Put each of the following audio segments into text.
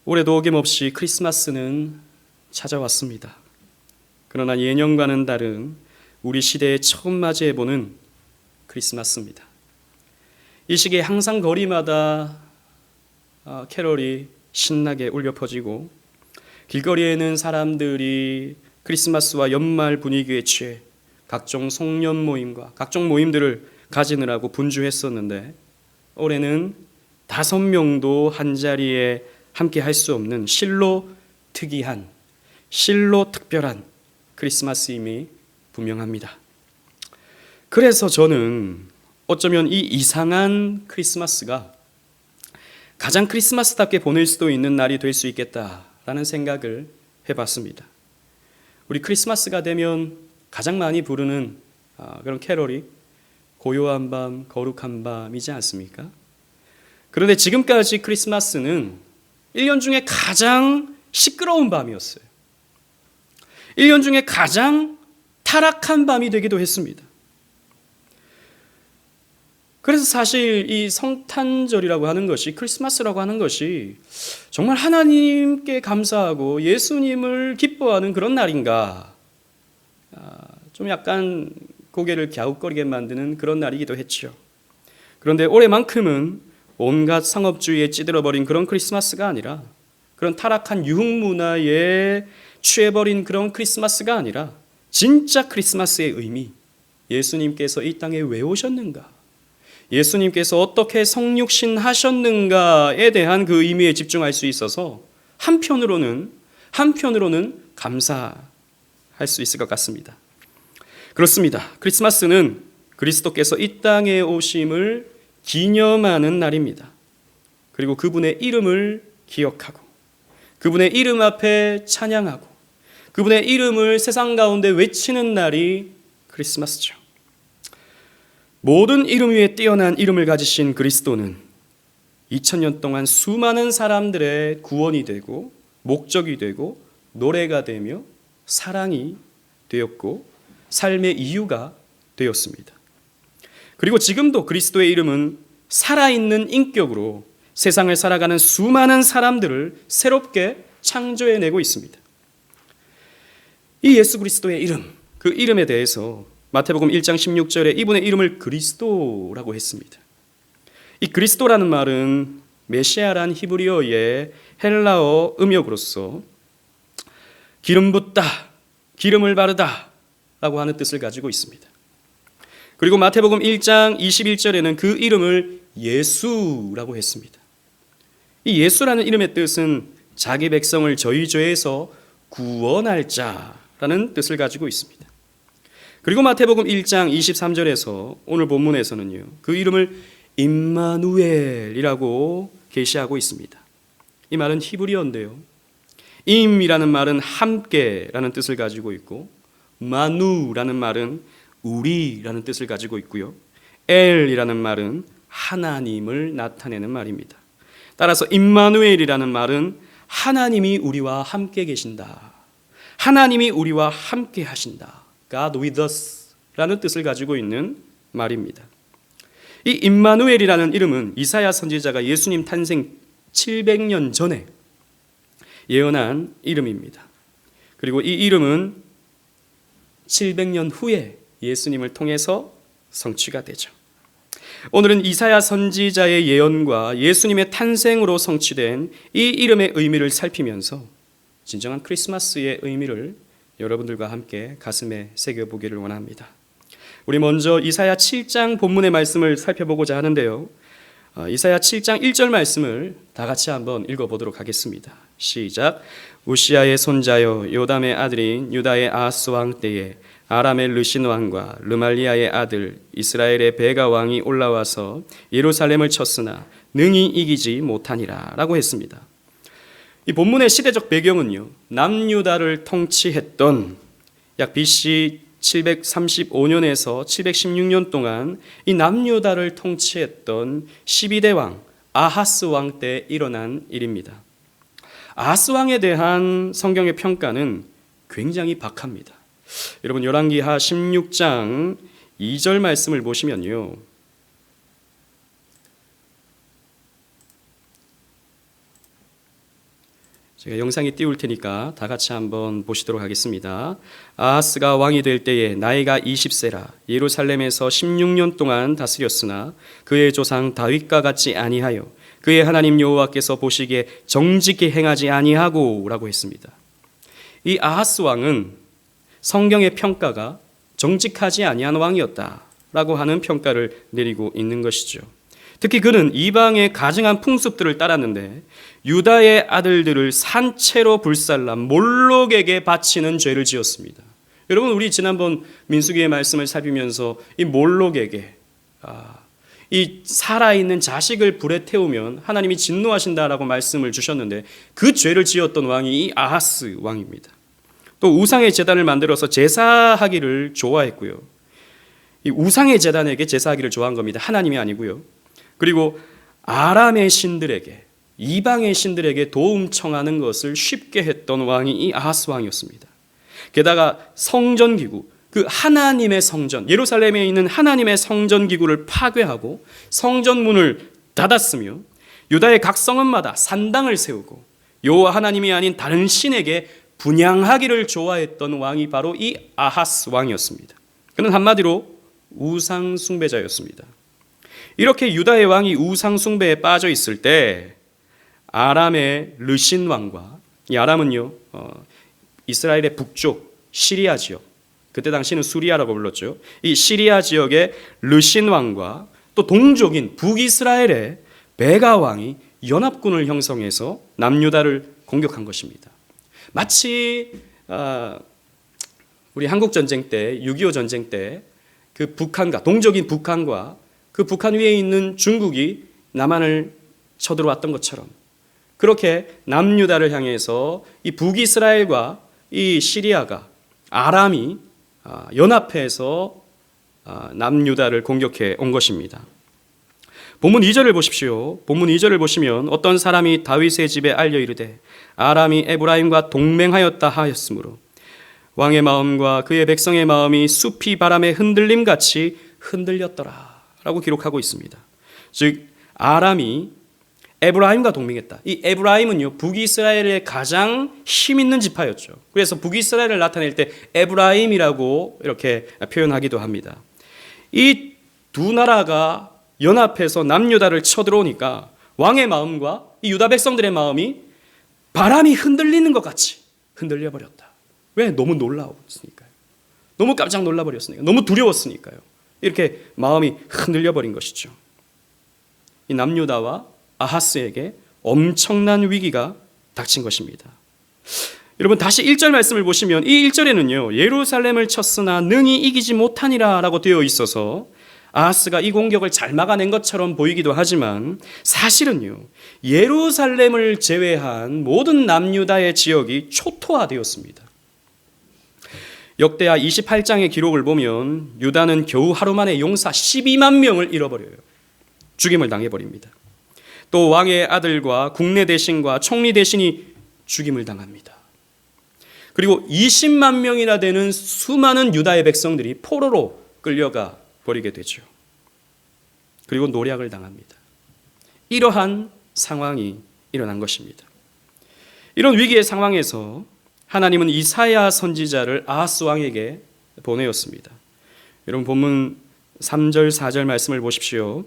올해도 어김없이 크리스마스는 찾아왔습니다. 그러나 예년과는 다른 우리 시대에 처음 맞이해보는 크리스마스입니다. 이 시기에 항상 거리마다 캐럴이 신나게 울려 퍼지고 길거리에는 사람들이 크리스마스와 연말 분위기에 취해 각종 송년 모임과 각종 모임들을 가지느라고 분주했었는데 올해는 5명도 한자리에 함께 할 수 없는 실로 특이한, 실로 특별한 크리스마스임이 분명합니다. 그래서 저는 어쩌면 이 이상한 크리스마스가 가장 크리스마스답게 보낼 수도 있는 날이 될 수 있겠다라는 생각을 해봤습니다. 우리 크리스마스가 되면 가장 많이 부르는 그런 캐럴이 고요한 밤, 거룩한 밤이지 않습니까? 그런데 지금까지 크리스마스는 1년 중에 가장 시끄러운 밤이었어요. 1년 중에 가장 타락한 밤이 되기도 했습니다. 그래서 사실 이 성탄절이라고 하는 것이, 크리스마스라고 하는 것이 정말 하나님께 감사하고 예수님을 기뻐하는 그런 날인가, 좀 약간 고개를 갸웃거리게 만드는 그런 날이기도 했죠. 그런데 올해만큼은 온갖 상업주의에 찌들어버린 그런 크리스마스가 아니라, 그런 타락한 유흥문화에 취해버린 그런 크리스마스가 아니라 진짜 크리스마스의 의미, 예수님께서 이 땅에 왜 오셨는가, 예수님께서 어떻게 성육신하셨는가에 대한 그 의미에 집중할 수 있어서 한편으로는 감사할 수 있을 것 같습니다. 그렇습니다. 크리스마스는 그리스도께서 이 땅에 오심을 기념하는 날입니다. 그리고 그분의 이름을 기억하고 그분의 이름 앞에 찬양하고 그분의 이름을 세상 가운데 외치는 날이 크리스마스죠. 모든 이름 위에 뛰어난 이름을 가지신 그리스도는 2000년 동안 수많은 사람들의 구원이 되고 목적이 되고 노래가 되며 사랑이 되었고 삶의 이유가 되었습니다. 그리고 지금도 그리스도의 이름은 살아있는 인격으로 세상을 살아가는 수많은 사람들을 새롭게 창조해내고 있습니다. 이 예수 그리스도의 이름, 그 이름에 대해서 마태복음 1장 16절에 이분의 이름을 그리스도라고 했습니다. 이 그리스도라는 말은 메시아란 히브리어의 헬라어 음역으로서 기름 붓다, 기름을 바르다 라고 하는 뜻을 가지고 있습니다. 그리고 마태복음 1장 21절에는 그 이름을 예수라고 했습니다. 이 예수라는 이름의 뜻은 자기 백성을 저희 죄에서 구원할 자라는 뜻을 가지고 있습니다. 그리고 마태복음 1장 23절에서 오늘 본문에서는요, 그 이름을 임마누엘이라고 계시하고 있습니다. 이 말은 히브리어인데요, 임이라는 말은 함께라는 뜻을 가지고 있고 마누라는 말은 우리라는 뜻을 가지고 있고요, 엘이라는 말은 하나님을 나타내는 말입니다. 따라서 임마누엘이라는 말은 하나님이 우리와 함께 계신다, 하나님이 우리와 함께 하신다, God with us 라는 뜻을 가지고 있는 말입니다. 이 임마누엘이라는 이름은 이사야 선지자가 예수님 탄생 700년 전에 예언한 이름입니다. 그리고 이 이름은 700년 후에 예수님을 통해서 성취가 되죠. 오늘은 이사야 선지자의 예언과 예수님의 탄생으로 성취된 이 이름의 의미를 살피면서 진정한 크리스마스의 의미를 여러분들과 함께 가슴에 새겨보기를 원합니다. 우리 먼저 이사야 7장 본문의 말씀을 살펴보고자 하는데요, 이사야 7장 1절 말씀을 다 같이 한번 읽어보도록 하겠습니다. 시작. 우시아의 손자여 요담의 아들인 유다의 아하스 왕 때에 아람의 르신 왕과 르말리아의 아들 이스라엘의 베가 왕이 올라와서 예루살렘을 쳤으나 능히 이기지 못하니라 라고 했습니다. 이 본문의 시대적 배경은요, 남유다를 통치했던 약 BC 735년에서 716년 동안 이 남유다를 통치했던 12대 왕 아하스 왕 때 일어난 일입니다. 아하스 왕에 대한 성경의 평가는 굉장히 박합니다. 여러분 열왕기하 16장 2절 말씀을 보시면요, 제가 영상에 띄울 테니까 다 같이 한번 보시도록 하겠습니다. 아하스가 왕이 될 때에 나이가 20세라 예루살렘에서 16년 동안 다스렸으나 그의 조상 다윗과 같지 아니하여 그의 하나님 여호와께서 보시기에 정직히 행하지 아니하고 라고 했습니다. 이 아하스 왕은 성경의 평가가 정직하지 아니한 왕이었다라고 하는 평가를 내리고 있는 것이죠. 특히 그는 이방의 가증한 풍습들을 따랐는데 유다의 아들들을 산채로 불살라 몰록에게 바치는 죄를 지었습니다. 여러분, 우리 지난번 민수기의 말씀을 살피면서 이 몰록에게 이 살아있는 자식을 불에 태우면 하나님이 진노하신다라고 말씀을 주셨는데 그 죄를 지었던 왕이 이 아하스 왕입니다. 또 우상의 제단을 만들어서 제사하기를 좋아했고요. 이 우상의 제단에게 제사하기를 좋아한 겁니다. 하나님이 아니고요. 그리고 아람의 신들에게, 이방의 신들에게 도움 청하는 것을 쉽게 했던 왕이 이 아하스 왕이었습니다. 게다가 성전기구, 그 하나님의 성전, 예루살렘에 있는 하나님의 성전기구를 파괴하고 성전문을 닫았으며 유다의 각 성읍마다 산당을 세우고 여호와 하나님이 아닌 다른 신에게 분향하기를 좋아했던 왕이 바로 이 아하스 왕이었습니다. 그는 한마디로 우상 숭배자였습니다. 이렇게 유다의 왕이 우상 숭배에 빠져 있을 때 아람의 르신 왕과, 이 아람은요 이스라엘의 북쪽 시리아 지역, 그때 당시는 수리아라고 불렀죠. 이 시리아 지역의 르신 왕과 또 동족인 북이스라엘의 베가 왕이 연합군을 형성해서 남유다를 공격한 것입니다. 마치 우리 한국 전쟁 때 6.25 전쟁 때 그 북한과 동족인 북한과 그 북한 위에 있는 중국이 남한을 쳐들어왔던 것처럼 그렇게 남유다를 향해서 이 북이스라엘과 이 시리아가 아람이 연합해서 남유다를 공격해 온 것입니다. 본문 2절을 보십시오. 본문 2절을 보시면 어떤 사람이 다윗의 집에 알려 이르되 아람이 에브라임과 동맹하였다 하였으므로 왕의 마음과 그의 백성의 마음이 숲이 바람에 흔들림같이 흔들렸더라 라고 기록하고 있습니다. 즉 아람이 에브라임과 동맹했다. 이 에브라임은요 북이스라엘의 가장 힘 있는 지파였죠. 그래서 북이스라엘을 나타낼 때 에브라임이라고 이렇게 표현하기도 합니다. 이 두 나라가 연합해서 남유다를 쳐들어오니까 왕의 마음과 이 유다 백성들의 마음이 바람이 흔들리는 것 같이 흔들려 버렸다. 왜? 너무 놀라웠으니까요. 너무 깜짝 놀라버렸으니까. 너무 두려웠으니까요. 이렇게 마음이 흔들려 버린 것이죠. 이 남유다와 아하스에게 엄청난 위기가 닥친 것입니다. 여러분 다시 1절 말씀을 보시면 이 1절에는요 예루살렘을 쳤으나 능히 이기지 못하니라 라고 되어 있어서 아하스가 이 공격을 잘 막아낸 것처럼 보이기도 하지만 사실은요 예루살렘을 제외한 모든 남유다의 지역이 초토화되었습니다. 역대하 28장의 기록을 보면 유다는 겨우 하루 만에 용사 12만 명을 잃어버려요. 죽임을 당해버립니다. 또 왕의 아들과 국내 대신과 총리 대신이 죽임을 당합니다. 그리고 20만 명이나 되는 수많은 유다의 백성들이 포로로 끌려가 버리게 되죠. 그리고 노략을 당합니다. 이러한 상황이 일어난 것입니다. 이런 위기의 상황에서 하나님은 이사야 선지자를 아하스 왕에게 보내었습니다. 여러분 본문 3절 4절 말씀을 보십시오.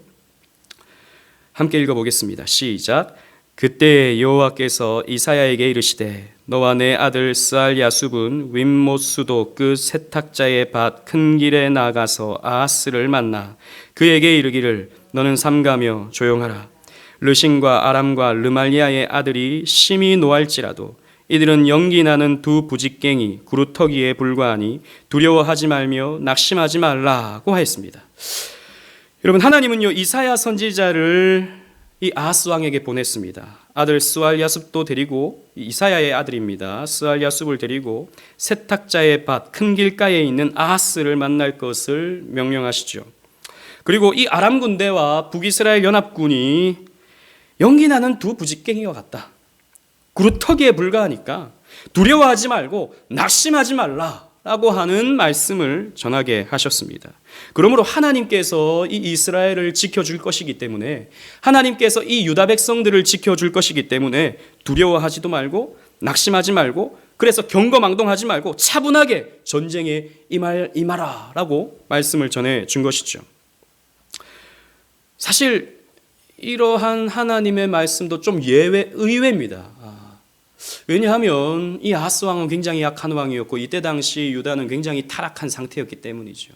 함께 읽어보겠습니다. 시작. 그때 여호와께서 이사야에게 이르시되 너와 내 아들 스알야숲은 윗못 수도 끝 세탁자의 밭 큰 길에 나가서 아하스를 만나 그에게 이르기를 너는 삼가며 조용하라. 르신과 아람과 르말리아의 아들이 심히 노할지라도 이들은 연기 나는 두 부직갱이 구루터기에 불과하니 두려워하지 말며 낙심하지 말라고 하였습니다. 여러분 하나님은요 이사야 선지자를 이 아하스 왕에게 보냈습니다. 아들 스알야숲도 데리고 이사야의 아들입니다. 스알야숲을 데리고 세탁자의 밭 큰 길가에 있는 아하스를 만날 것을 명령하시죠. 그리고 이 아람 군대와 북이스라엘 연합군이 연기 나는 두 부직갱이와 같다. 구루터기에 불과하니까 두려워하지 말고 낙심하지 말라라고 하는 말씀을 전하게 하셨습니다. 그러므로 하나님께서 이 이스라엘을 지켜줄 것이기 때문에 하나님께서 이 유다 백성들을 지켜줄 것이기 때문에 두려워하지도 말고 낙심하지 말고, 그래서 경거망동하지 말고 차분하게 전쟁에 임하라라고 말씀을 전해 준 것이죠. 사실 이러한 하나님의 말씀도 좀 의외입니다. 왜냐하면 이 아하스 왕은 굉장히 약한 왕이었고 이때 당시 유다는 굉장히 타락한 상태였기 때문이죠.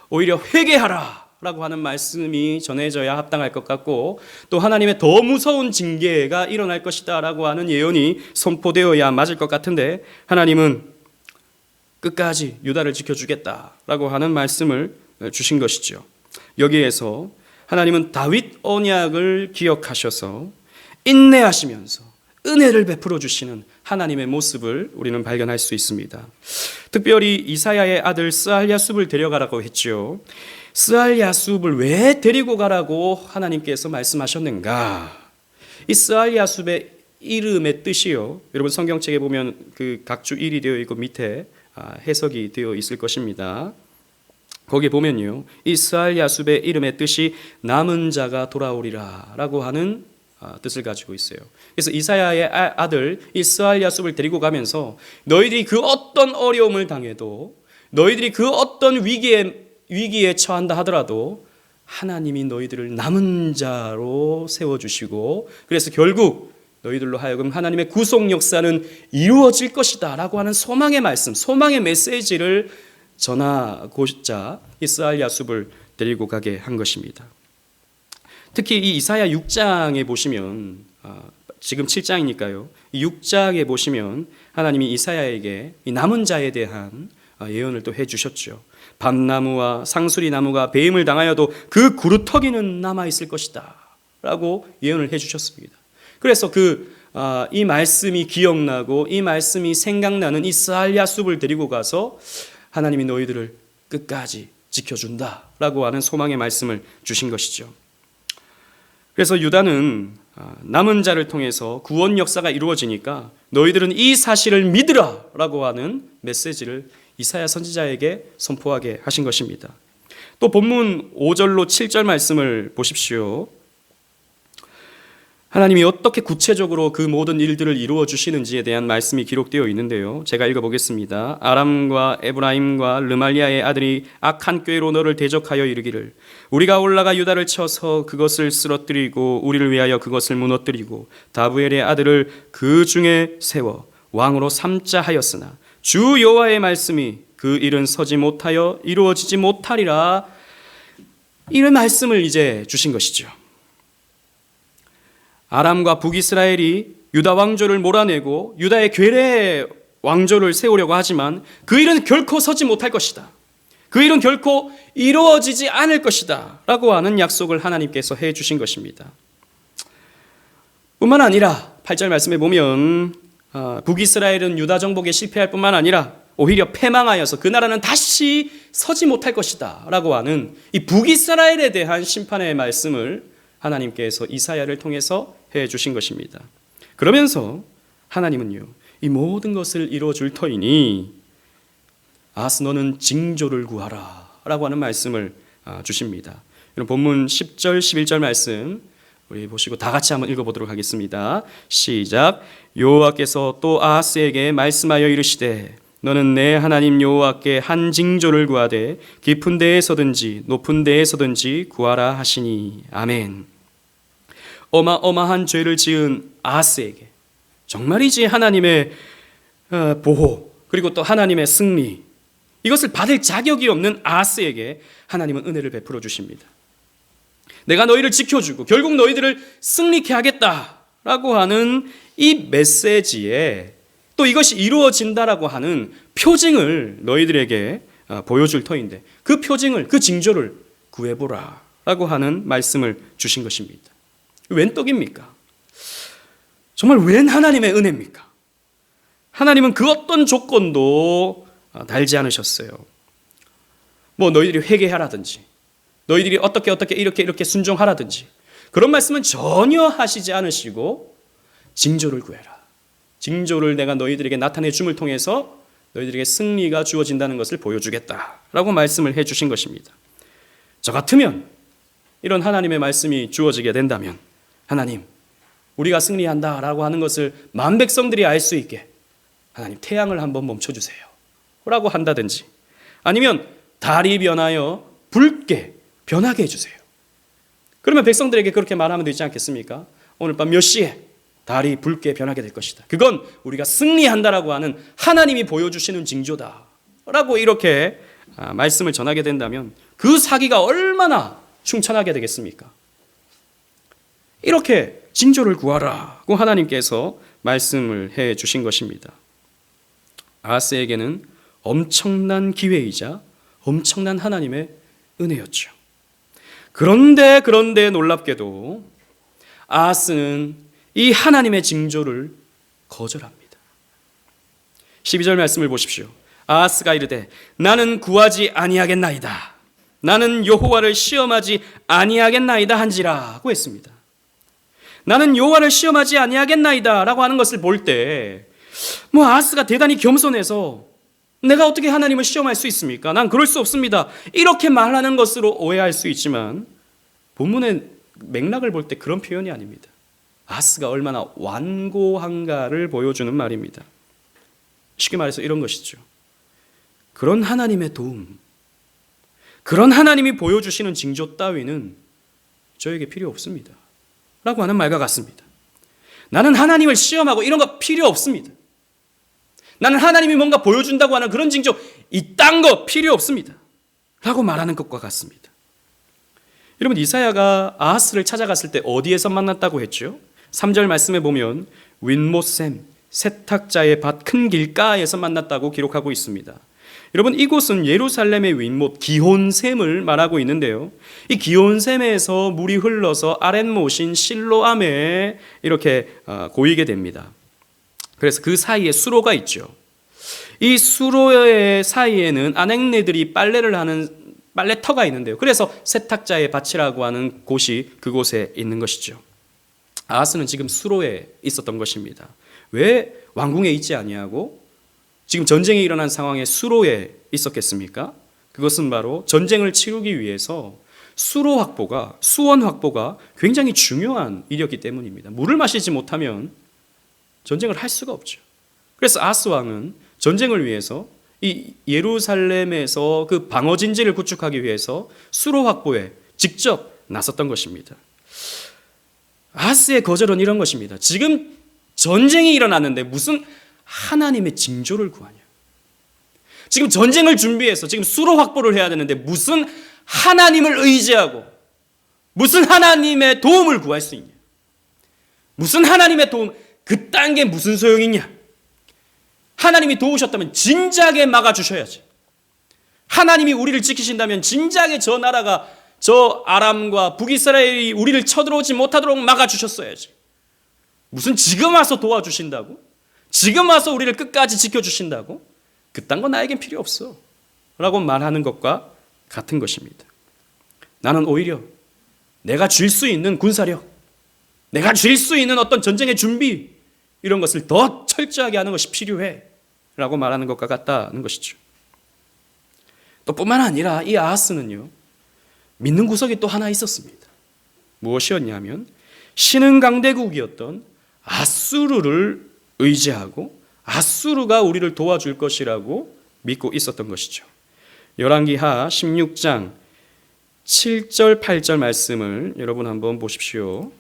오히려 회개하라 라고 하는 말씀이 전해져야 합당할 것 같고, 또 하나님의 더 무서운 징계가 일어날 것이다 라고 하는 예언이 선포되어야 맞을 것 같은데, 하나님은 끝까지 유다를 지켜주겠다 라고 하는 말씀을 주신 것이죠. 여기에서 하나님은 다윗 언약을 기억하셔서 인내하시면서 은혜를 베풀어 주시는 하나님의 모습을 우리는 발견할 수 있습니다. 특별히 이사야의 아들 스알야숲을 데려가라고 했죠. 스알야숲을 왜 데리고 가라고 하나님께서 말씀하셨는가? 이 스알야숲의 이름의 뜻이요, 여러분 성경책에 보면 그 각주 1이 되어 있고 밑에 해석이 되어 있을 것입니다. 거기에 보면요, 이 스알야숲의 이름의 뜻이 남은 자가 돌아오리라 라고 하는 뜻을 가지고 있어요. 그래서 이사야의 아들 이 스알야숲을 데리고 가면서 너희들이 그 어떤 어려움을 당해도, 너희들이 그 어떤 위기에 처한다 하더라도 하나님이 너희들을 남은 자로 세워주시고, 그래서 결국 너희들로 하여금 하나님의 구속 역사는 이루어질 것이다 라고 하는 소망의 말씀, 소망의 메시지를 전하고자 이 스알야숲을 데리고 가게 한 것입니다. 특히 이 이사야 6장에 보시면, 지금 7장이니까요, 이 6장에 보시면 하나님이 이사야에게 이 남은 자에 대한 예언을 또 해주셨죠. 밤나무와 상수리나무가 배임을 당하여도 그 구루터기는 남아있을 것이다 라고 예언을 해주셨습니다. 그래서 이 말씀이 기억나고 이 말씀이 생각나는 이 스알야숲을 데리고 가서 하나님이 너희들을 끝까지 지켜준다 라고 하는 소망의 말씀을 주신 것이죠. 그래서 유다는 남은 자를 통해서 구원 역사가 이루어지니까 너희들은 이 사실을 믿으라 라고 하는 메시지를 이사야 선지자에게 선포하게 하신 것입니다. 또 본문 5절로 7절 말씀을 보십시오. 하나님이 어떻게 구체적으로 그 모든 일들을 이루어 주시는지에 대한 말씀이 기록되어 있는데요, 제가 읽어보겠습니다. 아람과 에브라임과 르말리아의 아들이 악한 꾀로 너를 대적하여 이르기를 우리가 올라가 유다를 쳐서 그것을 쓰러뜨리고 우리를 위하여 그것을 무너뜨리고 다부엘의 아들을 그 중에 세워 왕으로 삼자 하였으나 주 여호와의 말씀이 그 일은 서지 못하여 이루어지지 못하리라, 이런 말씀을 이제 주신 것이죠. 아람과 북이스라엘이 유다 왕조를 몰아내고 유다의 괴뢰 왕조를 세우려고 하지만 그 일은 결코 서지 못할 것이다, 그 일은 결코 이루어지지 않을 것이다 라고 하는 약속을 하나님께서 해주신 것입니다. 뿐만 아니라 8절 말씀에 보면 북이스라엘은 유다 정복에 실패할 뿐만 아니라 오히려 패망하여서 그 나라는 다시 서지 못할 것이다 라고 하는 이 북이스라엘에 대한 심판의 말씀을 하나님께서 이사야를 통해서 해주신 것입니다. 그러면서 하나님은요, 이 모든 것을 이루어줄 터이니 아하스 너는 징조를 구하라 라고 하는 말씀을 주십니다. 본문 10절 11절 말씀 우리 보시고 다 같이 한번 읽어보도록 하겠습니다. 시작. 여호와께서 또 아하스에게 말씀하여 이르시되 너는 내 하나님 여호와께 한 징조를 구하되 깊은 데에서든지 높은 데에서든지 구하라 하시니. 아멘. 어마어마한 죄를 지은 아하스에게 정말이지 하나님의 보호, 그리고 또 하나님의 승리, 이것을 받을 자격이 없는 아하스에게 하나님은 은혜를 베풀어 주십니다. 내가 너희를 지켜주고 결국 너희들을 승리케 하겠다라고 하는 이 메시지에 또 이것이 이루어진다라고 하는 표징을 너희들에게 보여줄 터인데, 그 표징을, 그 징조를 구해보라 라고 하는 말씀을 주신 것입니다. 웬 떡입니까? 정말 웬 하나님의 은혜입니까? 하나님은 그 어떤 조건도 달지 않으셨어요. 뭐 너희들이 회개하라든지, 너희들이 어떻게 이렇게 순종하라든지, 그런 말씀은 전혀 하시지 않으시고 징조를 구해라, 징조를 내가 너희들에게 나타내 줌을 통해서 너희들에게 승리가 주어진다는 것을 보여주겠다라고 말씀을 해주신 것입니다. 저 같으면 이런 하나님의 말씀이 주어지게 된다면, 하나님, 우리가 승리한다라고 하는 것을 만 백성들이 알 수 있게 하나님 태양을 한번 멈춰주세요 라고 한다든지, 아니면 달이 변하여 붉게 변하게 해주세요. 그러면 백성들에게 그렇게 말하면 되지 않겠습니까? 오늘 밤 몇 시에 달이 붉게 변하게 될 것이다. 그건 우리가 승리한다라고 하는 하나님이 보여주시는 징조다 라고 이렇게 말씀을 전하게 된다면 그 사기가 얼마나 충천하게 되겠습니까? 이렇게 징조를 구하라고 하나님께서 말씀을 해 주신 것입니다. 아하스에게는 엄청난 기회이자 엄청난 하나님의 은혜였죠. 그런데 놀랍게도 아하스는 이 하나님의 징조를 거절합니다. 12절 말씀을 보십시오. 아하스가 이르되 나는 구하지 아니하겠나이다. 나는 여호와를 시험하지 아니하겠나이다 한지라고 했습니다. 나는 여호와를 시험하지 아니하겠나이다 라고 하는 것을 볼 때 아하스가 대단히 겸손해서 내가 어떻게 하나님을 시험할 수 있습니까? 난 그럴 수 없습니다. 이렇게 말하는 것으로 오해할 수 있지만 본문의 맥락을 볼 때 그런 표현이 아닙니다. 아하스가 얼마나 완고한가를 보여주는 말입니다. 쉽게 말해서 이런 것이죠. 그런 하나님의 도움, 그런 하나님이 보여주시는 징조 따위는 저에게 필요 없습니다 라고 하는 말과 같습니다. 나는 하나님을 시험하고 이런 거 필요 없습니다. 나는 하나님이 뭔가 보여준다고 하는 그런 징조 이딴 거 필요 없습니다 라고 말하는 것과 같습니다. 여러분, 이사야가 아하스를 찾아갔을 때 어디에서 만났다고 했죠? 3절 말씀에 보면 윈못샘 세탁자의 밭 큰 길가에서 만났다고 기록하고 있습니다. 여러분, 이곳은 예루살렘의 윈못 기혼샘을 말하고 있는데요, 이 기혼샘에서 물이 흘러서 아랫못인 실로암에 이렇게 고이게 됩니다. 그래서 그 사이에 수로가 있죠. 이 수로의 사이에는 아낙네들이 빨래를 하는 빨래터가 있는데요, 그래서 세탁자의 밭이라고 하는 곳이 그곳에 있는 것이죠. 아하스는 지금 수로에 있었던 것입니다. 왜 왕궁에 있지 아니하고 지금 전쟁이 일어난 상황에 수로에 있었겠습니까? 그것은 바로 전쟁을 치르기 위해서 수로 확보가, 수원 확보가 굉장히 중요한 일이었기 때문입니다. 물을 마시지 못하면 전쟁을 할 수가 없죠. 그래서 아하스 왕은 전쟁을 위해서 이 예루살렘에서 그 방어 진지를 구축하기 위해서 수로 확보에 직접 나섰던 것입니다. 아하스의 거절은 이런 것입니다. 지금 전쟁이 일어났는데 무슨 하나님의 징조를 구하냐? 지금 전쟁을 준비해서 지금 수로 확보를 해야 되는데 무슨 하나님을 의지하고 무슨 하나님의 도움을 구할 수 있냐? 무슨 하나님의 도움, 그딴 게 무슨 소용이냐? 하나님이 도우셨다면 진작에 막아주셔야지. 하나님이 우리를 지키신다면 진작에 저 나라가, 저 아람과 북이스라엘이 우리를 쳐들어오지 못하도록 막아주셨어야지. 무슨 지금 와서 도와주신다고? 지금 와서 우리를 끝까지 지켜주신다고? 그딴 건 나에겐 필요 없어 라고 말하는 것과 같은 것입니다. 나는 오히려 내가 줄 수 있는 군사력, 내가 줄 수 있는 어떤 전쟁의 준비, 이런 것을 더 철저하게 하는 것이 필요해 라고 말하는 것과 같다는 것이죠. 또 뿐만 아니라 이 아하스는요, 믿는 구석이 또 하나 있었습니다. 무엇이었냐면 신흥 강대국이었던 아수르를 의지하고 아수르가 우리를 도와줄 것이라고 믿고 있었던 것이죠. 열왕기하 16장 7절 8절 말씀을 여러분 한번 보십시오.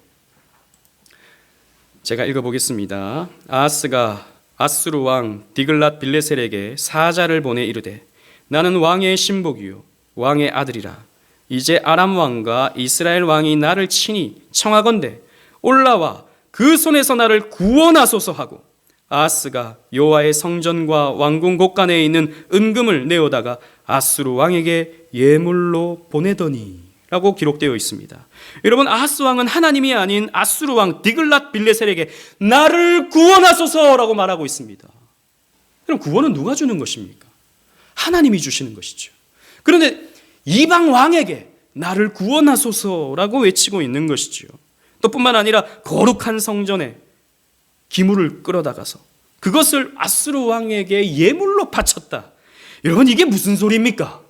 제가 읽어보겠습니다. 아하스가 아수르 왕 디글랏 빌레셀에게 사자를 보내 이르되 나는 왕의 신복이요 왕의 아들이라. 이제 아람 왕과 이스라엘 왕이 나를 치니 청하건대 올라와 그 손에서 나를 구원하소서 하고 아하스가 여호와의 성전과 왕궁 곳간에 있는 은금을 내어다가 아수르 왕에게 예물로 보내더니 라고 기록되어 있습니다. 여러분, 아하스 왕은 하나님이 아닌 아수르 왕 디글랏 빌레셀에게 나를 구원하소서라고 말하고 있습니다. 그럼 구원은 누가 주는 것입니까? 하나님이 주시는 것이죠. 그런데 이방 왕에게 나를 구원하소서라고 외치고 있는 것이죠. 또 뿐만 아니라 거룩한 성전에 기물을 끌어다가서 그것을 아수르 왕에게 예물로 바쳤다. 여러분, 이게 무슨 소리입니까?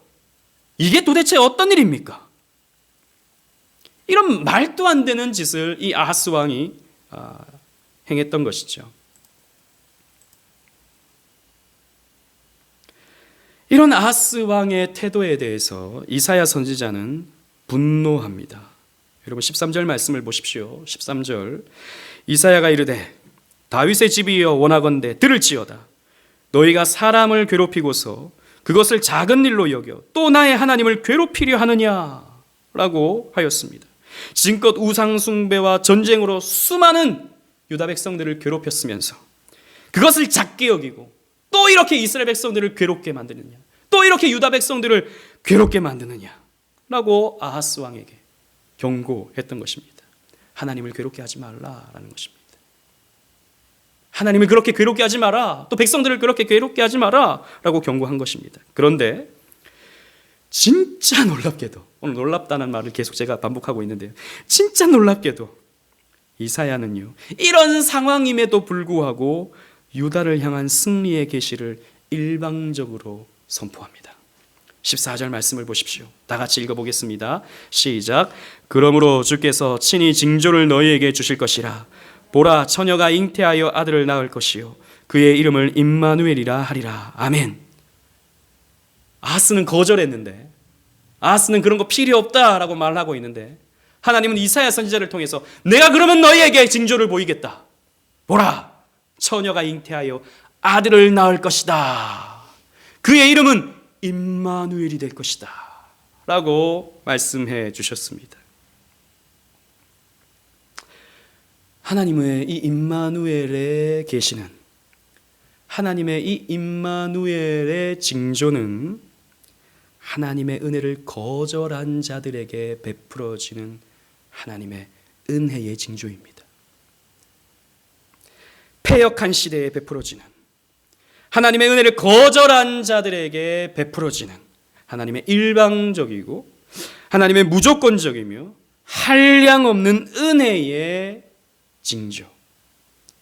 이게 도대체 어떤 일입니까? 이런 말도 안 되는 짓을 이 아하스 왕이 행했던 것이죠. 이런 아하스 왕의 태도에 대해서 이사야 선지자는 분노합니다. 여러분 13절 말씀을 보십시오. 13절 이사야가 이르되 다윗의 집이여 원하건대 들을지어다. 너희가 사람을 괴롭히고서 그것을 작은 일로 여겨 또 나의 하나님을 괴롭히려 하느냐 라고 하였습니다. 지금껏 우상 숭배와 전쟁으로 수많은 유다 백성들을 괴롭혔으면서 그것을 작게 여기고 또 이렇게 이스라엘 백성들을 괴롭게 만드느냐, 또 이렇게 유다 백성들을 괴롭게 만드느냐 라고 아하스 왕에게 경고했던 것입니다. 하나님을 괴롭게 하지 말라라는 것입니다. 하나님을 그렇게 괴롭게 하지 마라, 또 백성들을 그렇게 괴롭게 하지 마라 라고 경고한 것입니다. 그런데 진짜 놀랍게도, 오늘 놀랍다는 말을 계속 제가 반복하고 있는데요, 진짜 놀랍게도 이사야는요 이런 상황임에도 불구하고 유다를 향한 승리의 계시를 일방적으로 선포합니다. 14절 말씀을 보십시오. 다 같이 읽어보겠습니다. 시작. 그러므로 주께서 친히 징조를 너희에게 주실 것이라. 보라, 처녀가 잉태하여 아들을 낳을 것이요 그의 이름을 임마누엘이라 하리라. 아멘. 아하스는 거절했는데, 아하스는 그런 거 필요 없다라고 말하고 있는데, 하나님은 이사야 선지자를 통해서 내가 그러면 너희에게 징조를 보이겠다. 보라, 처녀가 잉태하여 아들을 낳을 것이다. 그의 이름은 임마누엘이 될 것이다 라고 말씀해 주셨습니다. 하나님의 이 임마누엘의 계시는, 하나님의 이 임마누엘의 징조는 하나님의 은혜를 거절한 자들에게 베풀어지는 하나님의 은혜의 징조입니다. 패역한 시대에 베풀어지는, 하나님의 은혜를 거절한 자들에게 베풀어지는 하나님의 일방적이고 하나님의 무조건적이며 한량없는 은혜의 징조,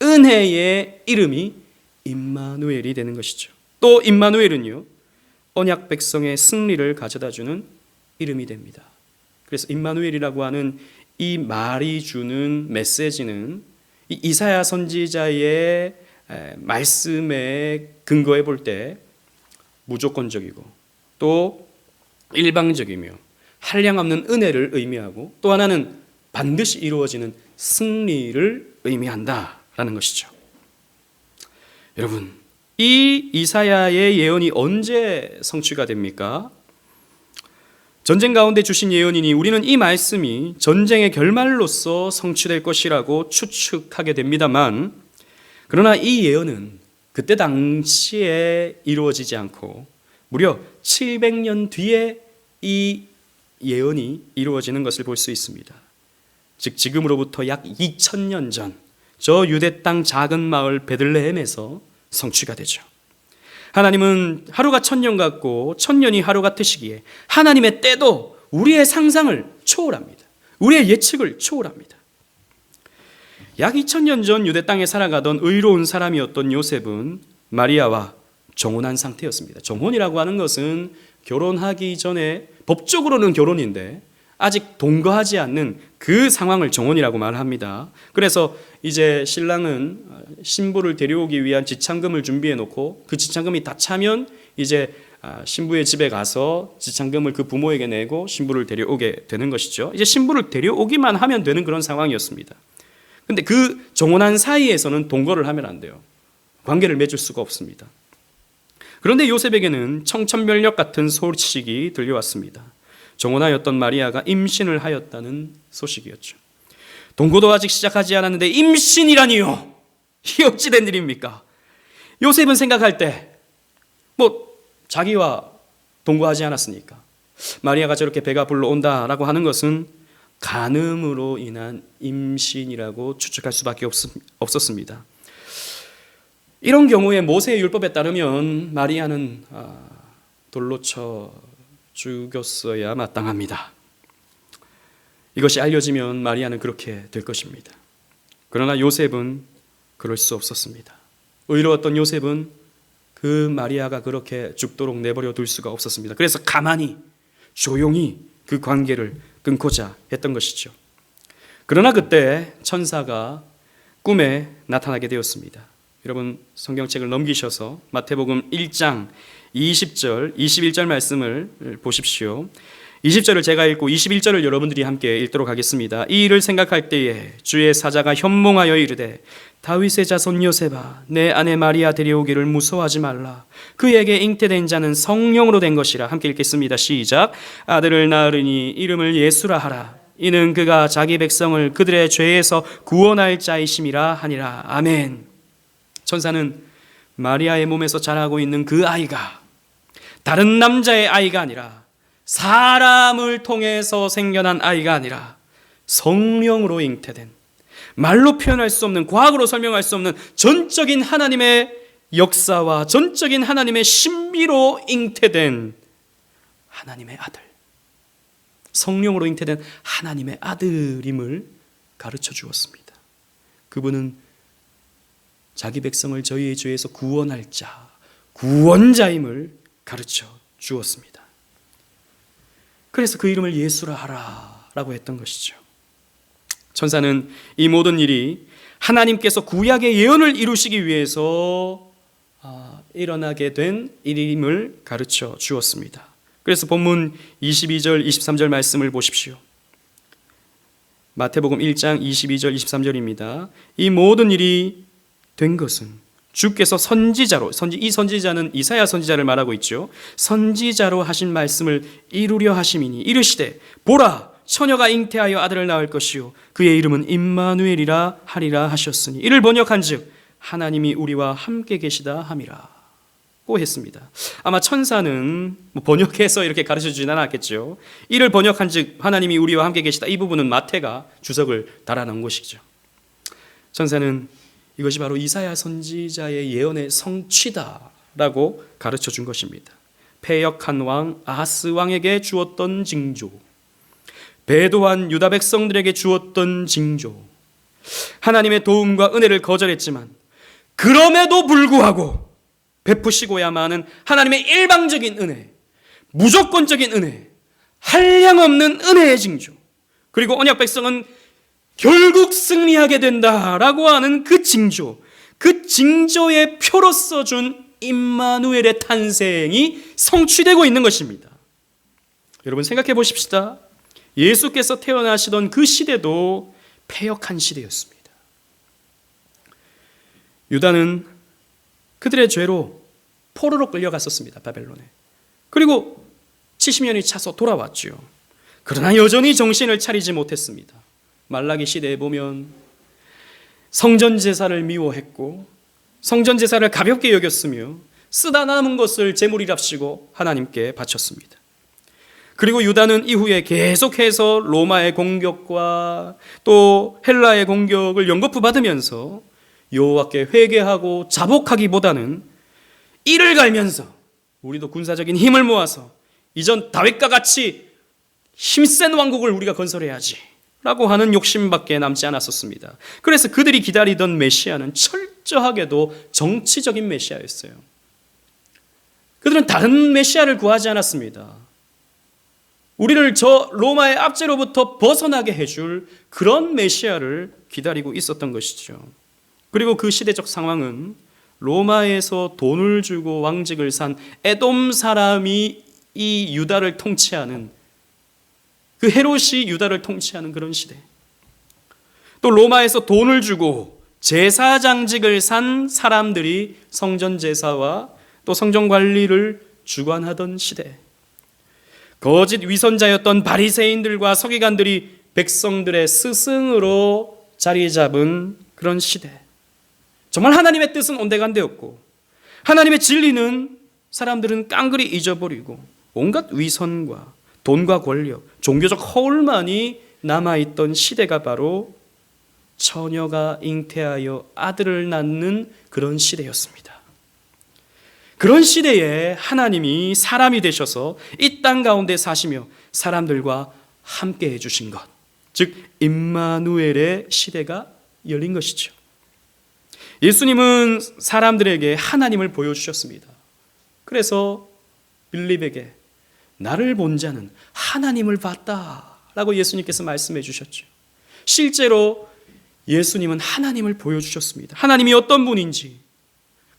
은혜의 이름이 임마누엘이 되는 것이죠. 또 임마누엘은요 언약 백성의 승리를 가져다주는 이름이 됩니다. 그래서 임마누엘이라고 하는 이 말이 주는 메시지는 이사야 선지자의 말씀에 근거해 볼 때 무조건적이고 또 일방적이며 한량없는 은혜를 의미하고, 또 하나는 반드시 이루어지는 승리를 의미한다라는 것이죠. 여러분, 이 이사야의 예언이 언제 성취가 됩니까? 전쟁 가운데 주신 예언이니 우리는 이 말씀이 전쟁의 결말로서 성취될 것이라고 추측하게 됩니다만, 그러나 이 예언은 그때 당시에 이루어지지 않고 무려 700년 뒤에 이 예언이 이루어지는 것을 볼 수 있습니다. 즉 지금으로부터 약 2000년 전 저 유대 땅 작은 마을 베들레헴에서 성취가 되죠. 하나님은 하루가 1000년 같고 1000년이 하루 같으시기에 하나님의 때도 우리의 상상을 초월합니다. 우리의 예측을 초월합니다. 약 2000년 전 유대 땅에 살아가던 의로운 사람이었던 요셉은 마리아와 정혼한 상태였습니다. 정혼이라고 하는 것은 결혼하기 전에, 법적으로는 결혼인데 아직 동거하지 않는 그 상황을 정혼이라고 말합니다. 그래서 이제 신랑은 신부를 데려오기 위한 지참금을 준비해 놓고 그 지참금이 다 차면 이제 신부의 집에 가서 지참금을 그 부모에게 내고 신부를 데려오게 되는 것이죠. 이제 신부를 데려오기만 하면 되는 그런 상황이었습니다. 근데 그 정혼한 사이에서는 동거를 하면 안 돼요. 관계를 맺을 수가 없습니다. 그런데 요셉에게는 청천벽력 같은 소식이 들려왔습니다. 정혼하였던 마리아가 임신을 하였다는 소식이었죠. 동거도 아직 시작하지 않았는데 임신이라니요? 이게 어찌 된 일입니까? 요셉은 생각할 때 자기와 동거하지 않았으니까 마리아가 저렇게 배가 불러온다라고 하는 것은 간음으로 인한 임신이라고 추측할 수밖에 없었습니다. 이런 경우에 모세의 율법에 따르면 마리아는 돌로 쳐 죽였어야 마땅합니다. 이것이 알려지면 마리아는 그렇게 될 것입니다. 그러나 요셉은 그럴 수 없었습니다. 의로웠던 요셉은 그 마리아가 그렇게 죽도록 내버려 둘 수가 없었습니다. 그래서 가만히 조용히 그 관계를 끊고자 했던 것이죠. 그러나 그때 천사가 꿈에 나타나게 되었습니다. 여러분 성경책을 넘기셔서 마태복음 1장 20절, 21절 말씀을 보십시오. 20절을 제가 읽고 21절을 여러분들이 함께 읽도록 하겠습니다. 이 일을 생각할 때에 주의 사자가 현몽하여 이르되 다윗의 자손 요셉아 내 아내 마리아 데려오기를 무서워하지 말라. 그에게 잉태된 자는 성령으로 된 것이라. 함께 읽겠습니다. 시작. 아들을 낳으리니 이름을 예수라 하라. 이는 그가 자기 백성을 그들의 죄에서 구원할 자이심이라 하니라. 아멘. 천사는 마리아의 몸에서 자라고 있는 그 아이가 다른 남자의 아이가 아니라 사람을 통해서 생겨난 아이가 아니라 성령으로 잉태된, 말로 표현할 수 없는, 과학으로 설명할 수 없는 전적인 하나님의 역사와 전적인 하나님의 신비로 잉태된 하나님의 아들, 성령으로 잉태된 하나님의 아들임을 가르쳐 주었습니다. 그분은 자기 백성을 저희의 죄에서 구원할 자, 구원자임을 가르쳐 주었습니다. 그래서 그 이름을 예수라 하라라고 했던 것이죠. 천사는 이 모든 일이 하나님께서 구약의 예언을 이루시기 위해서 일어나게 된 일임을 가르쳐 주었습니다. 그래서 본문 22절, 23절 말씀을 보십시오. 마태복음 1장 22절, 23절입니다. 이 모든 일이 된 것은 주께서 선지자로, 이 선지자는 이사야 선지자를 말하고 있죠. 선지자로 하신 말씀을 이루려 하심이니 이르시되 보라 처녀가 잉태하여 아들을 낳을 것이요 그의 이름은 임마누엘이라 하리라 하셨으니 이를 번역한즉 하나님이 우리와 함께 계시다 함이라고 했습니다. 아마 천사는 번역해서 이렇게 가르쳐주진 않았겠죠. 이를 번역한즉 하나님이 우리와 함께 계시다, 이 부분은 마태가 주석을 달아놓은 것이죠. 천사는 이것이 바로 이사야 선지자의 예언의 성취다라고 가르쳐 준 것입니다. 패역한 왕 아하스 왕에게 주었던 징조, 배도한 유다 백성들에게 주었던 징조, 하나님의 도움과 은혜를 거절했지만 그럼에도 불구하고 베푸시고야만 하는 하나님의 일방적인 은혜, 무조건적인 은혜, 한량없는 은혜의 징조, 그리고 언약 백성은 결국 승리하게 된다라고 하는 그 징조, 그 징조의 표로서 준 임마누엘의 탄생이 성취되고 있는 것입니다. 여러분 생각해 보십시다. 예수께서 태어나시던 그 시대도 패역한 시대였습니다. 유다는 그들의 죄로 포로로 끌려갔었습니다. 바벨론에. 그리고 70년이 차서 돌아왔죠. 그러나 여전히 정신을 차리지 못했습니다. 말라기 시대에 보면 성전 제사를 미워했고 성전 제사를 가볍게 여겼으며 쓰다 남은 것을 제물이랍시고 하나님께 바쳤습니다. 그리고 유다는 이후에 계속해서 로마의 공격과 또 헬라의 공격을 연거푸 받으면서 여호와께 회개하고 자복하기보다는 이를 갈면서 우리도 군사적인 힘을 모아서 이전 다윗과 같이 힘센 왕국을 우리가 건설해야지 라고 하는 욕심밖에 남지 않았었습니다. 그래서 그들이 기다리던 메시아는 철저하게도 정치적인 메시아였어요. 그들은 다른 메시아를 구하지 않았습니다. 우리를 저 로마의 압제로부터 벗어나게 해줄 그런 메시아를 기다리고 있었던 것이죠. 그리고 그 시대적 상황은 로마에서 돈을 주고 왕직을 산 에돔 사람이 이 유다를 통치하는, 그 헤롯이 유다를 통치하는 그런 시대, 또 로마에서 돈을 주고 제사장직을 산 사람들이 성전 제사와 또 성전 관리를 주관하던 시대, 거짓 위선자였던 바리새인들과 서기관들이 백성들의 스승으로 자리 잡은 그런 시대, 정말 하나님의 뜻은 온데간데였고 하나님의 진리는 사람들은 깡그리 잊어버리고 온갖 위선과 돈과 권력, 종교적 허울만이 남아있던 시대가 바로 처녀가 잉태하여 아들을 낳는 그런 시대였습니다. 그런 시대에 하나님이 사람이 되셔서 이 땅 가운데 사시며 사람들과 함께 해주신 것, 즉 임마누엘의 시대가 열린 것이죠. 예수님은 사람들에게 하나님을 보여주셨습니다. 그래서 빌립에게 나를 본 자는 하나님을 봤다라고 예수님께서 말씀해 주셨죠. 실제로 예수님은 하나님을 보여주셨습니다. 하나님이 어떤 분인지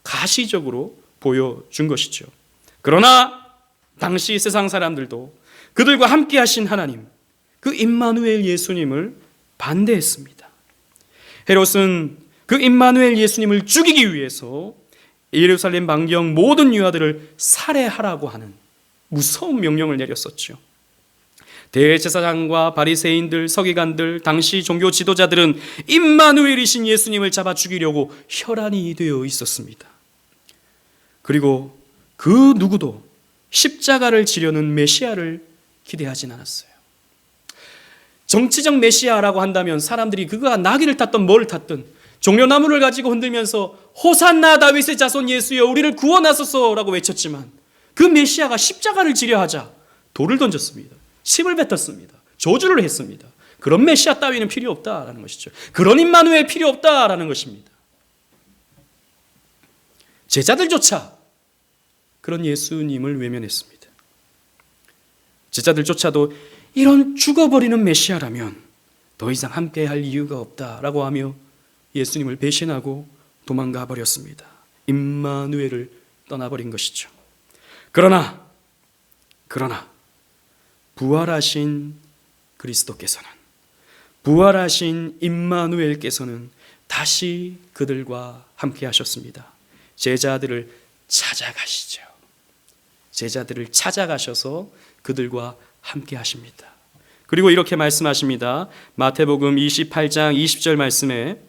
가시적으로 보여준 것이죠. 그러나 당시 세상 사람들도 그들과 함께 하신 하나님, 그 임마누엘 예수님을 반대했습니다. 헤롯은 그 임마누엘 예수님을 죽이기 위해서 예루살렘 반경 모든 유아들을 살해하라고 하는 무서운 명령을 내렸었죠. 대제사장과 바리새인들, 서기관들, 당시 종교 지도자들은 임마누엘이신 예수님을 잡아 죽이려고 혈안이 되어 있었습니다. 그리고 그 누구도 십자가를 지려는 메시아를 기대하진 않았어요. 정치적 메시아라고 한다면 사람들이 그가 나귀를 탔든 뭘 탔든 종려나무를 가지고 흔들면서 호산나 다윗의 자손 예수여 우리를 구원하소서라고 외쳤지만 그 메시아가 십자가를 지려 하자 돌을 던졌습니다. 침을 뱉었습니다. 저주를 했습니다. 그런 메시아 따위는 필요 없다라는 것이죠. 그런 임마누엘 필요 없다라는 것입니다. 제자들조차 그런 예수님을 외면했습니다. 제자들조차도 이런 죽어버리는 메시아라면 더 이상 함께할 이유가 없다라고 하며 예수님을 배신하고 도망가 버렸습니다. 임마누엘을 떠나버린 것이죠. 그러나 부활하신 그리스도께서는, 부활하신 임마누엘께서는 다시 그들과 함께 하셨습니다. 제자들을 찾아가시죠. 제자들을 찾아가셔서 그들과 함께 하십니다. 그리고 이렇게 말씀하십니다. 마태복음 28장 20절 말씀에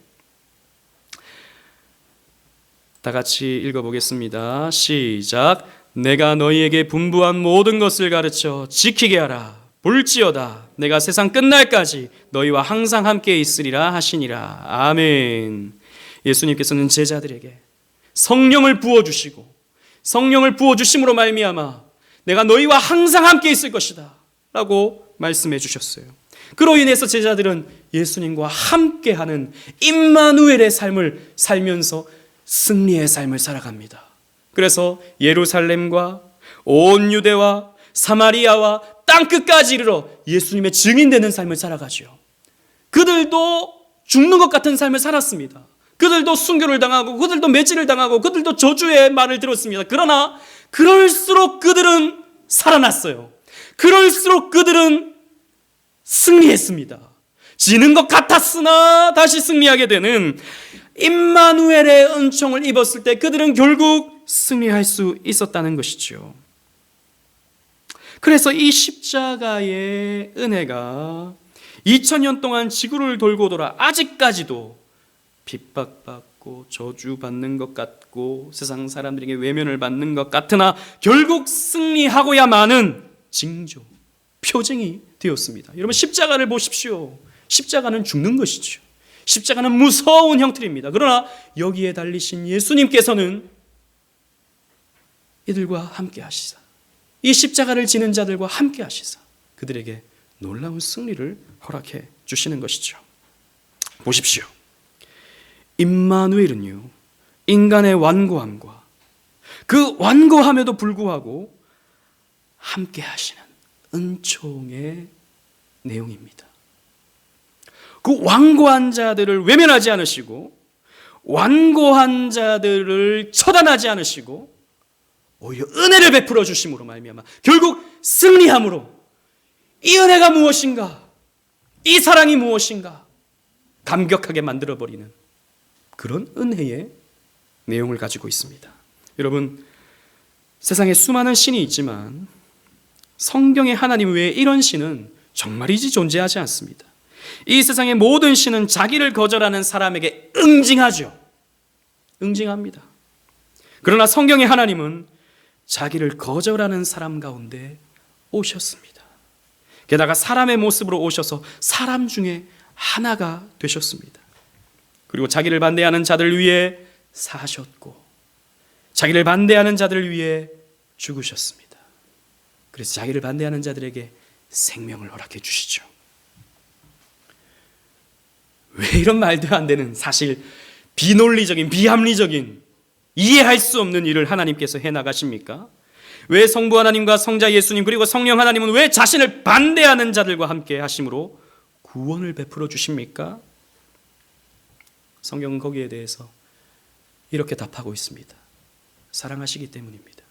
다 같이 읽어보겠습니다. 시작. 내가 너희에게 분부한 모든 것을 가르쳐 지키게 하라. 볼지어다 내가 세상 끝날까지 너희와 항상 함께 있으리라 하시니라. 아멘. 예수님께서는 제자들에게 성령을 부어주시고 성령을 부어주심으로 말미암아 내가 너희와 항상 함께 있을 것이다 라고 말씀해 주셨어요. 그로 인해서 제자들은 예수님과 함께하는 임마누엘의 삶을 살면서 승리의 삶을 살아갑니다. 그래서 예루살렘과 온 유대와 사마리아와 땅끝까지 이르러 예수님의 증인되는 삶을 살아가죠. 그들도 죽는 것 같은 삶을 살았습니다. 그들도 순교를 당하고 그들도 매질을 당하고 그들도 저주의 말을 들었습니다. 그러나 그럴수록 그들은 살아났어요. 그럴수록 그들은 승리했습니다. 지는 것 같았으나 다시 승리하게 되는 임마누엘의 은총을 입었을 때 그들은 결국 승리할 수 있었다는 것이죠. 그래서 이 십자가의 은혜가 2000년 동안 지구를 돌고 돌아 아직까지도 핍박받고 저주받는 것 같고 세상 사람들에게 외면을 받는 것 같으나 결국 승리하고야 마는 징조, 표징이 되었습니다. 여러분 십자가를 보십시오. 십자가는 죽는 것이죠. 십자가는 무서운 형틀입니다. 그러나 여기에 달리신 예수님께서는 이들과 함께 하시사, 이 십자가를 지는 자들과 함께 하시사 그들에게 놀라운 승리를 허락해 주시는 것이죠. 보십시오. 임마누엘은요, 인간의 완고함과 그 완고함에도 불구하고 함께 하시는 은총의 내용입니다. 그 완고한 자들을 외면하지 않으시고 완고한 자들을 처단하지 않으시고 오히려 은혜를 베풀어 주심으로 말미암아 결국 승리함으로 이 은혜가 무엇인가, 이 사랑이 무엇인가 감격하게 만들어버리는 그런 은혜의 내용을 가지고 있습니다. 여러분, 세상에 수많은 신이 있지만 성경의 하나님 외에 이런 신은 정말이지 존재하지 않습니다. 이 세상의 모든 신은 자기를 거절하는 사람에게 응징하죠. 응징합니다. 그러나 성경의 하나님은 자기를 거절하는 사람 가운데 오셨습니다. 게다가 사람의 모습으로 오셔서 사람 중에 하나가 되셨습니다. 그리고 자기를 반대하는 자들 위해 사셨고 자기를 반대하는 자들 위해 죽으셨습니다. 그래서 자기를 반대하는 자들에게 생명을 허락해 주시죠. 왜 이런 말도 안 되는, 사실 비논리적인, 비합리적인, 이해할 수 없는 일을 하나님께서 해나가십니까? 왜 성부 하나님과 성자 예수님 그리고 성령 하나님은 왜 자신을 반대하는 자들과 함께 하심으로 구원을 베풀어 주십니까? 성경은 거기에 대해서 이렇게 답하고 있습니다. 사랑하시기 때문입니다.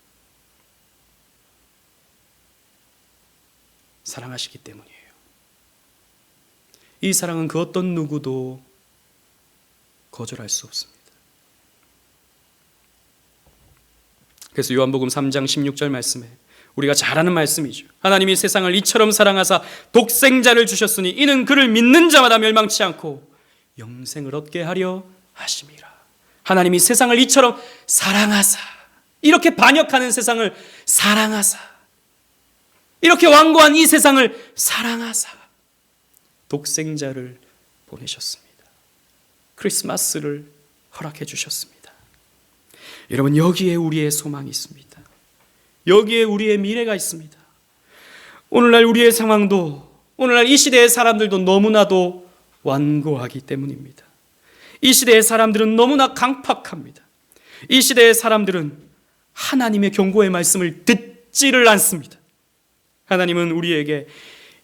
사랑하시기 때문이에요. 이 사랑은 그 어떤 누구도 거절할 수 없습니다. 그래서 요한복음 3장 16절 말씀에 우리가 잘 아는 말씀이죠. 하나님이 세상을 이처럼 사랑하사 독생자를 주셨으니 이는 그를 믿는 자마다 멸망치 않고 영생을 얻게 하려 하심이라. 하나님이 세상을 이처럼 사랑하사, 이렇게 반역하는 세상을 사랑하사, 이렇게 완고한 이 세상을 사랑하사 독생자를 보내셨습니다. 크리스마스를 허락해 주셨습니다. 여러분, 여기에 우리의 소망이 있습니다. 여기에 우리의 미래가 있습니다. 오늘날 우리의 상황도, 오늘날 이 시대의 사람들도 너무나도 완고하기 때문입니다. 이 시대의 사람들은 너무나 강팍합니다. 이 시대의 사람들은 하나님의 경고의 말씀을 듣지를 않습니다. 하나님은 우리에게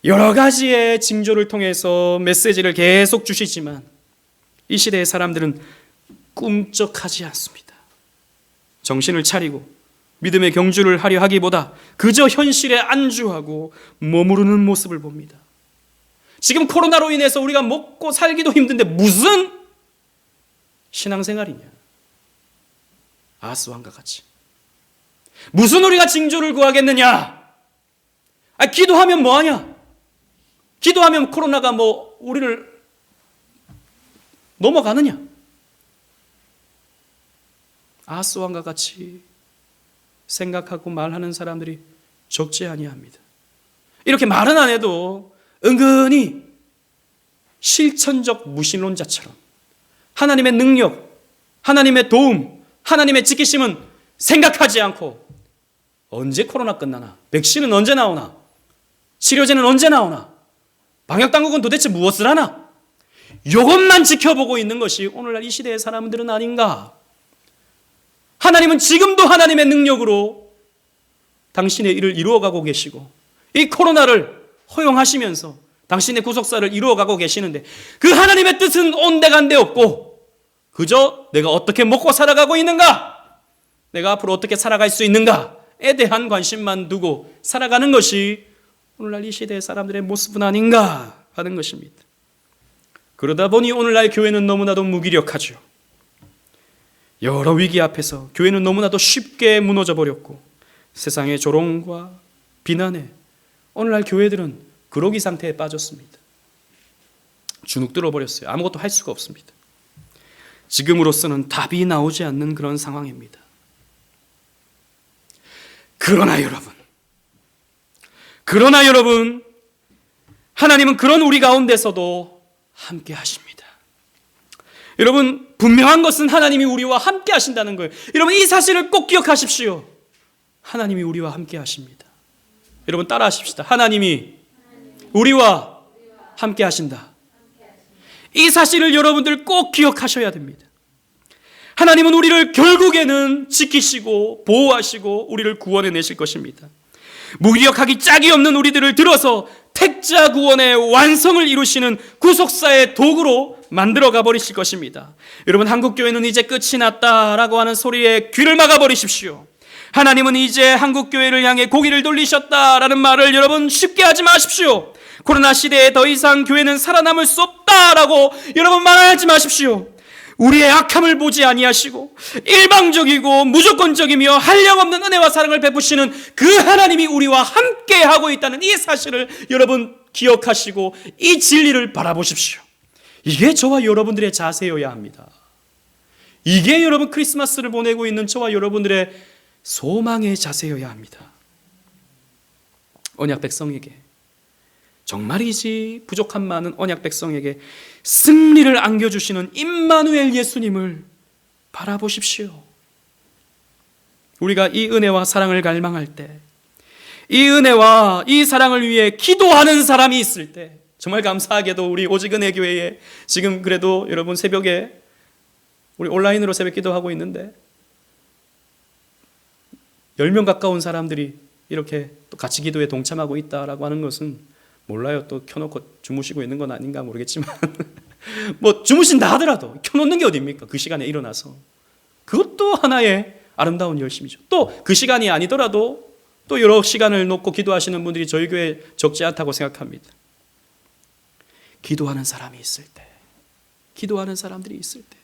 여러 가지의 징조를 통해서 메시지를 계속 주시지만 이 시대의 사람들은 꿈쩍하지 않습니다. 정신을 차리고 믿음의 경주를 하려 하기보다 그저 현실에 안주하고 머무르는 모습을 봅니다. 지금 코로나로 인해서 우리가 먹고 살기도 힘든데 무슨 신앙생활이냐? 아하스왕과 같이. 무슨 우리가 징조를 구하겠느냐? 기도하면 뭐하냐? 기도하면 코로나가 우리를 넘어가느냐? 아하스왕과 같이 생각하고 말하는 사람들이 적지 아니합니다. 이렇게 말은 안 해도 은근히 실천적 무신론자처럼 하나님의 능력, 하나님의 도움, 하나님의 지키심은 생각하지 않고 언제 코로나 끝나나? 백신은 언제 나오나? 치료제는 언제 나오나? 방역당국은 도대체 무엇을 하나? 이것만 지켜보고 있는 것이 오늘날 이 시대의 사람들은 아닌가? 하나님은 지금도 하나님의 능력으로 당신의 일을 이루어가고 계시고 이 코로나를 허용하시면서 당신의 구속사를 이루어가고 계시는데 그 하나님의 뜻은 온데간데 없고 그저 내가 어떻게 먹고 살아가고 있는가? 내가 앞으로 어떻게 살아갈 수 있는가에 대한 관심만 두고 살아가는 것이 오늘날 이 시대의 사람들의 모습은 아닌가 하는 것입니다. 그러다 보니 오늘날 교회는 너무나도 무기력하죠. 여러 위기 앞에서 교회는 너무나도 쉽게 무너져 버렸고 세상의 조롱과 비난에 오늘날 교회들은 그러기 상태에 빠졌습니다. 주눅 들어버렸어요. 아무것도 할 수가 없습니다. 지금으로서는 답이 나오지 않는 그런 상황입니다. 그러나 여러분, 하나님은 그런 우리 가운데서도 함께 하십니다. 여러분, 분명한 것은 하나님이 우리와 함께 하신다는 거예요. 여러분, 이 사실을 꼭 기억하십시오. 하나님이 우리와 함께 하십니다. 여러분, 따라 하십시다. 하나님이 우리와 함께 하신다. 이 사실을 여러분들 꼭 기억하셔야 됩니다. 하나님은 우리를 결국에는 지키시고 보호하시고 우리를 구원해 내실 것입니다. 무기력하기 짝이 없는 우리들을 들어서 택자 구원의 완성을 이루시는 구속사의 도구로 만들어가 버리실 것입니다. 여러분, 한국교회는 이제 끝이 났다라고 하는 소리에 귀를 막아버리십시오. 하나님은 이제 한국교회를 향해 고개를 돌리셨다라는 말을 여러분 쉽게 하지 마십시오. 코로나 시대에 더 이상 교회는 살아남을 수 없다라고 여러분 말하지 마십시오. 우리의 악함을 보지 아니하시고 일방적이고 무조건적이며 한량없는 은혜와 사랑을 베푸시는 그 하나님이 우리와 함께하고 있다는 이 사실을 여러분 기억하시고 이 진리를 바라보십시오. 이게 저와 여러분들의 자세여야 합니다. 이게 여러분 크리스마스를 보내고 있는 저와 여러분들의 소망의 자세여야 합니다. 언약 백성에게, 정말이지 부족한 많은 언약 백성에게 승리를 안겨주시는 임마누엘 예수님을 바라보십시오. 우리가 이 은혜와 사랑을 갈망할 때, 이 은혜와 이 사랑을 위해 기도하는 사람이 있을 때, 정말 감사하게도 우리 오직은혜교회에 지금 그래도 여러분 새벽에 우리 온라인으로 새벽 기도하고 있는데 10명 가까운 사람들이 이렇게 또 같이 기도에 동참하고 있다라고 하는 것은 몰라요. 또 켜놓고 주무시고 있는 건 아닌가 모르겠지만 뭐 주무신다 하더라도 켜놓는 게 어딥니까? 그 시간에 일어나서. 그것도 하나의 아름다운 열심이죠. 또 그 시간이 아니더라도 또 여러 시간을 놓고 기도하시는 분들이 저희 교회에 적지 않다고 생각합니다. 기도하는 사람이 있을 때, 기도하는 사람들이 있을 때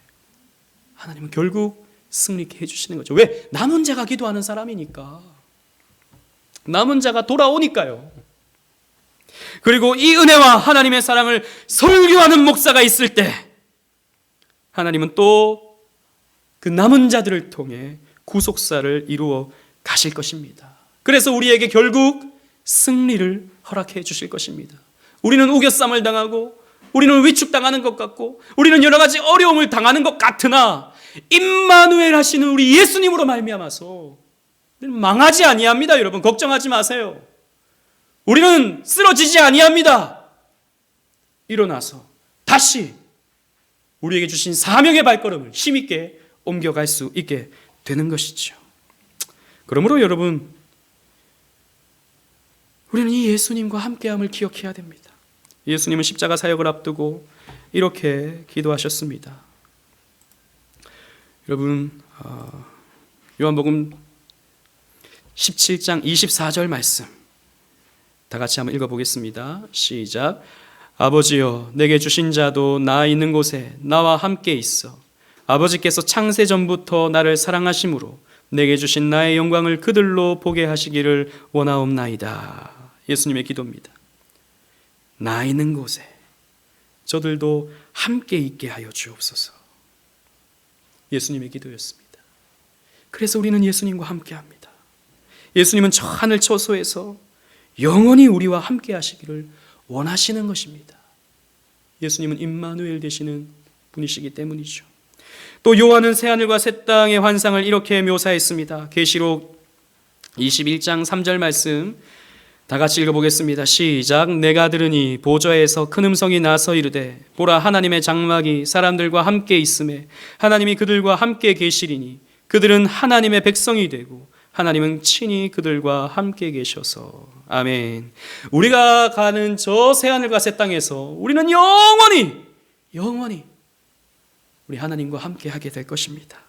하나님은 결국 승리케 해주시는 거죠. 왜? 남은 자가 기도하는 사람이니까. 남은 자가 돌아오니까요. 그리고 이 은혜와 하나님의 사랑을 설교하는 목사가 있을 때 하나님은 또 그 남은 자들을 통해 구속사를 이루어 가실 것입니다. 그래서 우리에게 결국 승리를 허락해 주실 것입니다. 우리는 우겨쌈을 당하고 우리는 위축당하는 것 같고 우리는 여러 가지 어려움을 당하는 것 같으나 임마누엘 하시는 우리 예수님으로 말미암아서 망하지 아니합니다. 여러분 걱정하지 마세요. 우리는 쓰러지지 아니합니다. 일어나서 다시 우리에게 주신 사명의 발걸음을 힘있게 옮겨갈 수 있게 되는 것이죠. 그러므로 여러분 우리는 이 예수님과 함께함을 기억해야 됩니다. 예수님은 십자가 사역을 앞두고 이렇게 기도하셨습니다. 여러분 요한복음 17장 24절 말씀 다 같이 한번 읽어보겠습니다. 시작. 아버지여 내게 주신 자도 나 있는 곳에 나와 함께 있어 아버지께서 창세 전부터 나를 사랑하심으로 내게 주신 나의 영광을 그들로 보게 하시기를 원하옵나이다. 예수님의 기도입니다. 나 있는 곳에 저들도 함께 있게 하여 주옵소서. 예수님의 기도였습니다. 그래서 우리는 예수님과 함께 합니다. 예수님은 저 하늘 처소에서 영원히 우리와 함께 하시기를 원하시는 것입니다. 예수님은 임마누엘 되시는 분이시기 때문이죠. 또 요한은 새하늘과 새 땅의 환상을 이렇게 묘사했습니다. 계시록 21장 3절 말씀 다 같이 읽어보겠습니다. 시작. 내가 들으니 보좌에서 큰 음성이 나서 이르되 보라 하나님의 장막이 사람들과 함께 있음에 하나님이 그들과 함께 계시리니 그들은 하나님의 백성이 되고 하나님은 친히 그들과 함께 계셔서. 아멘. 우리가 가는 저 새하늘과 새 땅에서 우리는 영원히 우리 하나님과 함께 하게 될 것입니다.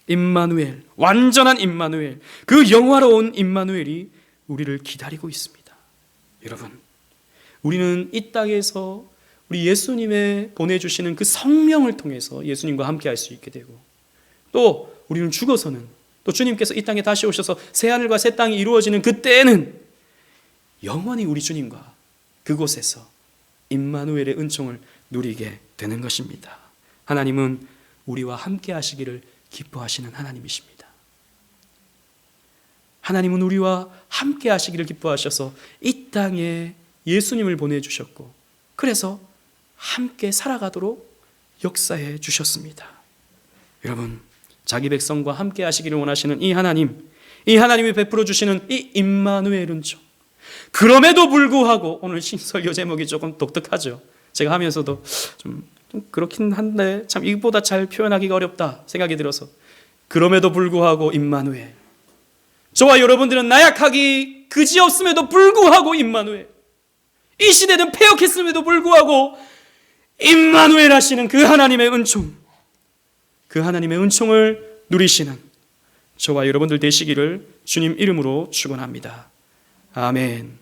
임마누엘, 완전한 임마누엘, 그 영화로운 임마누엘이 우리를 기다리고 있습니다. 여러분, 우리는 이 땅에서 우리 예수님의 보내주시는 그 성령을 통해서 예수님과 함께 할 수 있게 되고 또 우리는 죽어서는 또 주님께서 이 땅에 다시 오셔서 새하늘과 새 땅이 이루어지는 그때에는 영원히 우리 주님과 그곳에서 임마누엘의 은총을 누리게 되는 것입니다. 하나님은 우리와 함께 하시기를 기뻐하시는 하나님이십니다. 하나님은 우리와 함께 하시기를 기뻐하셔서 이 땅에 예수님을 보내주셨고 그래서 함께 살아가도록 역사해 주셨습니다. 여러분, 자기 백성과 함께 하시기를 원하시는 이 하나님이 베풀어 주시는 이 임마누엘 은총. 그럼에도 불구하고 오늘 신설교 제목이 조금 독특하죠. 제가 하면서도 좀 그렇긴 한데 참 이보다 잘 표현하기가 어렵다 생각이 들어서 그럼에도 불구하고 임마누엘. 저와 여러분들은 나약하기 그지없음에도 불구하고 임마누엘. 이 시대는 패역했음에도 불구하고 임마누엘 하시는 그 하나님의 은총, 그 하나님의 은총을 누리시는 저와 여러분들 되시기를 주님 이름으로 축원합니다. 아멘.